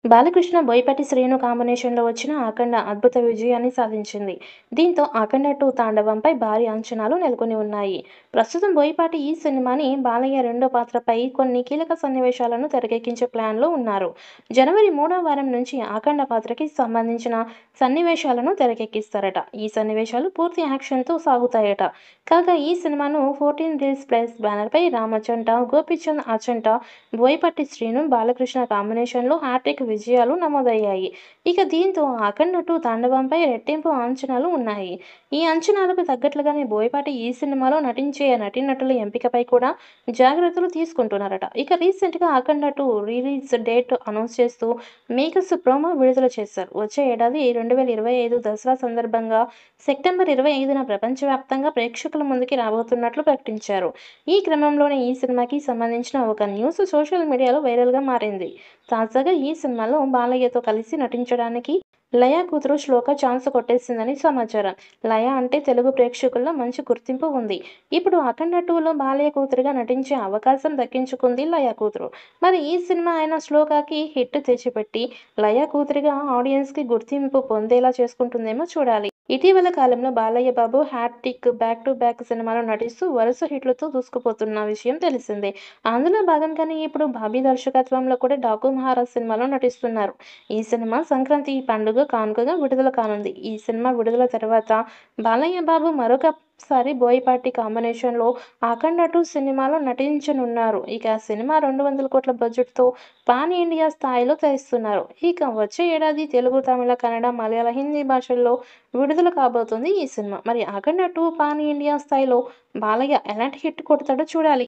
బాలకృష్ణ, బోయపాటి శ్రీను కాంబినేషన్‌లో వచ్చిన 'అఖండ' అద్భుత విజయాన్ని సాధించింది. దీంతో 'అఖండ 2' తాండవంపై భారీ అంచనాలు నెలకొని ఉన్నాయి. ప్రస్తుతం బోయపాటి ఈ సినిమాని బాలయ్య రెండో పాత్రపై కొన్ని కీలక సన్నివేశాలను తెరకెక్కించే ప్లాన్‌లో ఉన్నారు. జనవరి మూడో వారం నుంచి 'అఖండ' పాత్రకి సంబంధించిన సన్నివేశాలను తెరకెక్కిస్తారట. ఈ సన్నివేశాలు పూర్తి యాక్షన్‌తో సాగుతాయట. కాగా ఈ సినిమాను 14 రీల్స్ ప్లస్ బ్యానర్‌పై రామచంట, గోపీచంద్ అచంట, బోయపాటి శ్రీను, బాలకృష్ణ కాంబినేషన్‌లో హ్యాట్రిక్ విజయాలు నమోదయ్యాయి. ఇక దీంతో 'అఖండ 2' తాండవంపై రెట్టింపు అంచనాలు ఉన్నాయి. ఈ అంచనాలకు తగ్గట్లుగానే బోయపాటి ఈ సినిమాలో నటించే నటీనటుల ఎంపికపై కూడా జాగ్రత్తలు తీసుకుంటున్నారట. ఇక రీసెంట్‌గా 'అఖండ 2' రిలీజ్ డేట్ అనౌన్స్ చేస్తూ మేకర్స్ ప్రోమో విడుదల చేశారు. వచ్చే ఏడాది 2025 దసరా సందర్భంగా సెప్టెంబర్ 25న ప్రపంచవ్యాప్తంగా ప్రేక్షకుల ముందుకి రాబోతున్నట్లు ప్రకటించారు. ఈ క్రమంలోనే ఈ సినిమాకి సంబంధించిన ఒక న్యూస్ సోషల్ మీడియాలో వైరల్‌గా మారింది. తాజాగా ఈ సినిమాలో బాలయ్యతో కలిసి నటించడానికి లయ కూతురు శ్లోక ఛాన్స్ కొట్టేసిందని సమాచారం. లయ అంటే తెలుగు ప్రేక్షకుల్లో మంచి గుర్తింపు ఉంది. ఇప్పుడు 'అఖండ 2'లో బాలయ్య కూతురుగా నటించే అవకాశం దక్కించుకుంది లయ కూతురు. మరి ఈ సినిమా అయిన 'శ్లోక'కి హిట్ తెచ్చిపెట్టి లయ కూతురిగా ఆడియన్స్‌కి గుర్తింపు పొందేలా చేసుకుంటుందేమో చూడాలి. ఇటీవల కాలంలో Balayya Babu hat trick back to back సినిమాలో నటిస్తూ వరుస హిట్లతో దూసుకుపోతున్న విషయం తెలిసిందే. అందులో భాగంగానే ఇప్పుడు బాబీ దర్శకత్వంలో కూడా 'డాకు మహారాజ్' సినిమాలో నటిస్తున్నారు. ఈ సినిమా సంక్రాంతి పండుగ కానుకగా విడుదల కానుంది. ఈ సినిమా విడుదల తర్వాత బాలయ్య బాబు మరొకసారి బోయపాటి కాంబినేషన్‌లో 'అఖండ 2' సినిమాలో నటించనున్నారు. ఇక సినిమా 200 కోట్ల బడ్జెట్‌తో పాన్ ఇండియా స్థాయిలో తెస్తున్నారు. ఇక వచ్చే ఏడాది తెలుగు, తమిళ, కన్నడ, మలయాళ, హిందీ భాషల్లో విడుదల కాబోతుంది ఈ సినిమా. మరి 'అఖండ 2' పాన్ ఇండియా స్థాయిలో బాలయ్య ఎలాంటి హిట్ కొడతాడో చూడాలి.